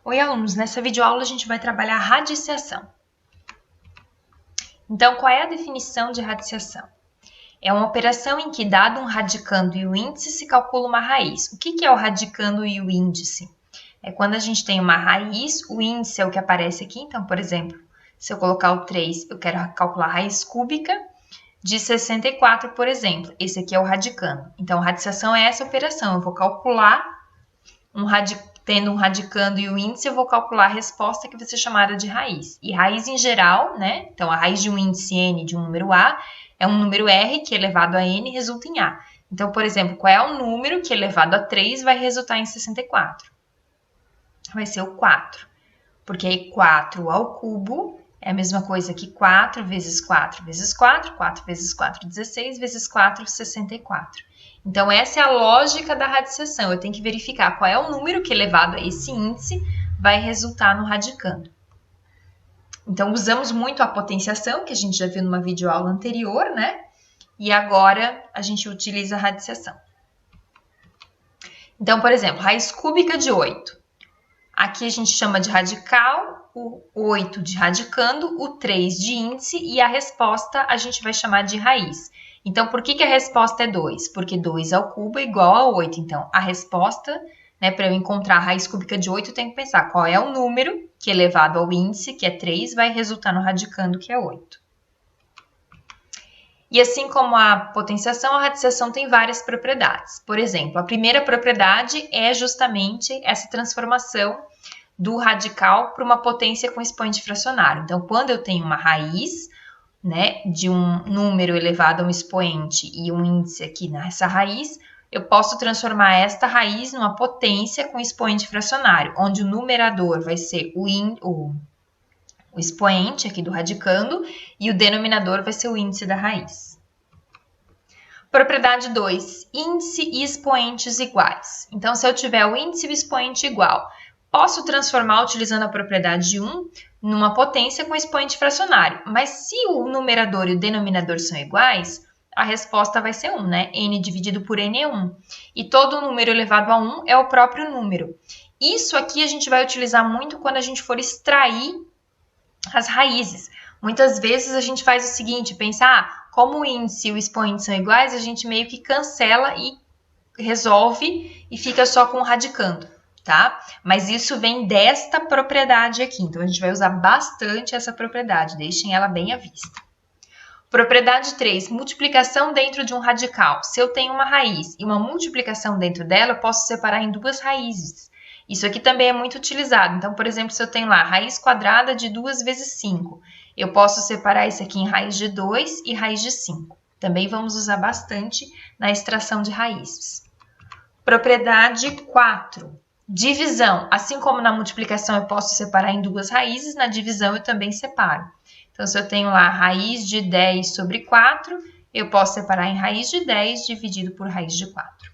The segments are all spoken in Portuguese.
Oi, alunos! Nessa videoaula a gente vai trabalhar radiciação. Então, qual é a definição de radiciação? É uma operação em que, dado um radicando e o índice, se calcula uma raiz. O que é o radicando e o índice? É quando a gente tem uma raiz, o índice é o que aparece aqui. Então, por exemplo, se eu colocar o 3, eu quero calcular a raiz cúbica de 64, por exemplo. Esse aqui é o radicando. Então, radiciação é essa operação. Eu vou calcular tendo um radicando e o índice, eu vou calcular a resposta que vai ser chamada de raiz. E raiz em geral, né? Então, a raiz de um índice n de um número a é um número r que elevado a n resulta em a. Então, por exemplo, qual é o número que elevado a 3 vai resultar em 64? Vai ser o 4. Porque aí 4 ao cubo é a mesma coisa que 4 vezes 4 vezes 4. 4 vezes 4, 16 vezes 4, 64. Então, essa é a lógica da radiciação. Eu tenho que verificar qual é o número que, elevado a esse índice, vai resultar no radicando. Então, usamos muito a potenciação, que a gente já viu numa videoaula anterior, né? E agora, a gente utiliza a radiciação. Então, por exemplo, raiz cúbica de 8. Aqui a gente chama de radical, o 8 de radicando, o 3 de índice e a resposta a gente vai chamar de raiz. Então, por que a resposta é 2? Porque 2 ao cubo é igual a 8. Então, a resposta, né, para eu encontrar a raiz cúbica de 8, eu tenho que pensar qual é o número que elevado ao índice, que é 3, vai resultar no radicando, que é 8. E assim como a potenciação, a radiciação tem várias propriedades. Por exemplo, a primeira propriedade é justamente essa transformação do radical para uma potência com expoente fracionário. Então, quando eu tenho uma raiz, né, de um número elevado a um expoente e um índice aqui nessa raiz, eu posso transformar esta raiz numa potência com expoente fracionário, onde o numerador vai ser o expoente aqui do radicando e o denominador vai ser o índice da raiz. Propriedade 2, índice e expoentes iguais. Então, se eu tiver o índice e o expoente igual, posso transformar, utilizando a propriedade 1, numa potência com expoente fracionário. Mas se o numerador e o denominador são iguais, a resposta vai ser 1, né? N dividido por N é 1. E todo número elevado a 1 é o próprio número. Isso aqui a gente vai utilizar muito quando a gente for extrair as raízes. Muitas vezes a gente faz o seguinte, pensa, como o índice e o expoente são iguais, a gente meio que cancela e resolve e fica só com o radicando. Tá? Mas isso vem desta propriedade aqui, então a gente vai usar bastante essa propriedade, deixem ela bem à vista. Propriedade 3, multiplicação dentro de um radical. Se eu tenho uma raiz e uma multiplicação dentro dela, eu posso separar em duas raízes. Isso aqui também é muito utilizado, então, por exemplo, se eu tenho lá raiz quadrada de 2 vezes 5, eu posso separar isso aqui em raiz de 2 e raiz de 5. Também vamos usar bastante na extração de raízes. Propriedade 4. Divisão, assim como na multiplicação eu posso separar em duas raízes, na divisão eu também separo. Então, se eu tenho lá raiz de 10 sobre 4, eu posso separar em raiz de 10 dividido por raiz de 4.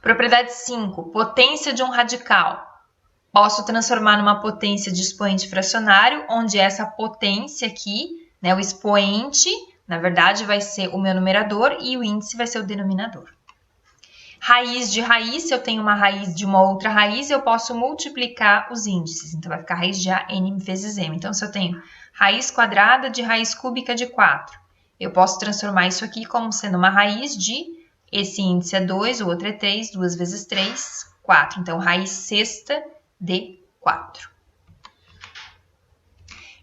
Propriedade 5, potência de um radical. Posso transformar numa potência de expoente fracionário, onde essa potência aqui, né, o expoente, na verdade, vai ser o meu numerador e o índice vai ser o denominador. Raiz de raiz, se eu tenho uma raiz de uma outra raiz, eu posso multiplicar os índices. Então, vai ficar raiz de a n vezes m. Então, se eu tenho raiz quadrada de raiz cúbica de 4, eu posso transformar isso aqui como sendo uma raiz de, esse índice é 2, o outro é 3, 2 vezes 3, 4. Então, raiz sexta de 4.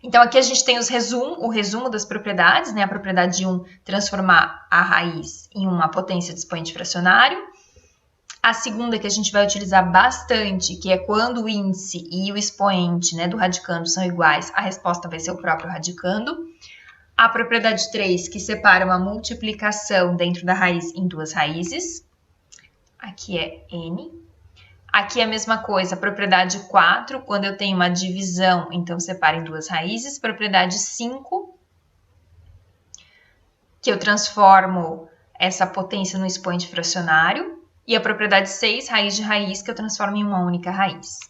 Então, aqui a gente tem o resumo das propriedades, né? A propriedade 1, transformar a raiz em uma potência de expoente fracionário. A segunda que a gente vai utilizar bastante, que é quando o índice e o expoente, né, do radicando são iguais, a resposta vai ser o próprio radicando. A propriedade 3, que separa uma multiplicação dentro da raiz em duas raízes. Aqui é n. Aqui é a mesma coisa, a propriedade 4, quando eu tenho uma divisão, então separo em duas raízes. Propriedade 5, que eu transformo essa potência no expoente fracionário. E a propriedade 6, raiz de raiz, que eu transformo em uma única raiz.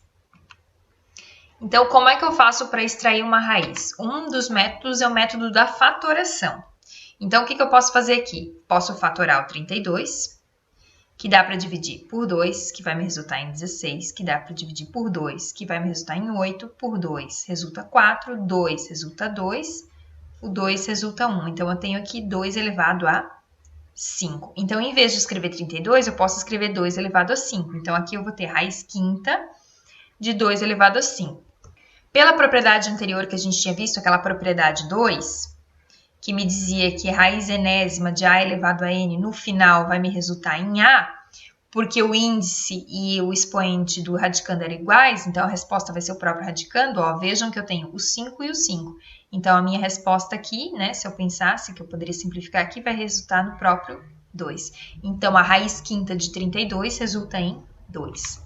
Então, como é que eu faço para extrair uma raiz? Um dos métodos é o método da fatoração. Então, o que eu posso fazer aqui? Posso fatorar o 32 que dá para dividir por 2, que vai me resultar em 16, que dá para dividir por 2, que vai me resultar em 8, por 2 resulta 4, 2 resulta 2, o 2 resulta 1. Então, eu tenho aqui 2 elevado a 5. Então, em vez de escrever 32, eu posso escrever 2 elevado a 5. Então, aqui eu vou ter raiz quinta de 2 elevado a 5. Pela propriedade anterior que a gente tinha visto, aquela propriedade 2, que me dizia que raiz enésima de a elevado a n no final vai me resultar em a, porque o índice e o expoente do radicando eram iguais, então a resposta vai ser o próprio radicando. Ó, vejam que eu tenho o 5 e o 5. Então, a minha resposta aqui, né, se eu pensasse que eu poderia simplificar aqui, vai resultar no próprio 2. Então, a raiz quinta de 32 resulta em 2.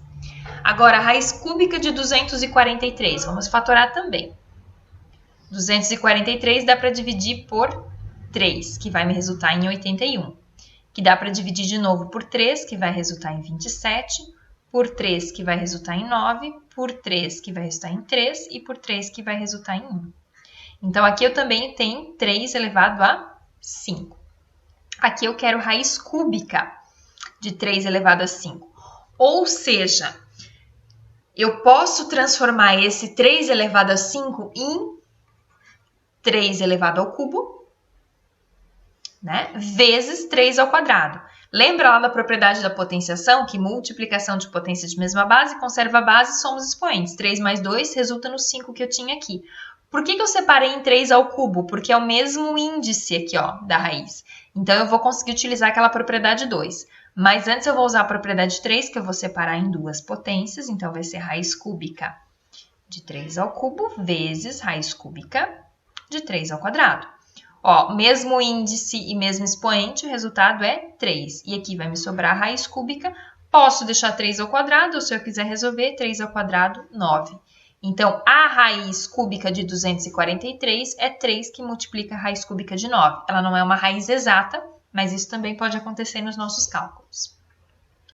Agora, a raiz cúbica de 243, vamos fatorar também. 243 dá para dividir por 3, que vai me resultar em 81. Que dá para dividir de novo por 3, que vai resultar em 27, por 3, que vai resultar em 9, por 3, que vai resultar em 3, e por 3, que vai resultar em 1. Então, aqui eu também tenho 3 elevado a 5. Aqui eu quero raiz cúbica de 3 elevado a 5. Ou seja, eu posso transformar esse 3 elevado a 5 em 3 elevado ao cubo, né? Vezes 3 ao quadrado. Lembra lá da propriedade da potenciação, que multiplicação de potência de mesma base conserva a base, somos expoentes. 3 mais 2 resulta no 5 que eu tinha aqui. Por que eu separei em 3 ao cubo? Porque é o mesmo índice aqui, ó, da raiz. Então, eu vou conseguir utilizar aquela propriedade 2. Mas antes eu vou usar a propriedade 3, que eu vou separar em duas potências. Então, vai ser raiz cúbica de 3 ao cubo vezes raiz cúbica de 3 ao quadrado. Ó, mesmo índice e mesmo expoente, o resultado é 3. E aqui vai me sobrar a raiz cúbica. Posso deixar 3 ao quadrado, ou se eu quiser resolver, 3 ao quadrado, 9. Então, a raiz cúbica de 243 é 3 que multiplica a raiz cúbica de 9. Ela não é uma raiz exata, mas isso também pode acontecer nos nossos cálculos.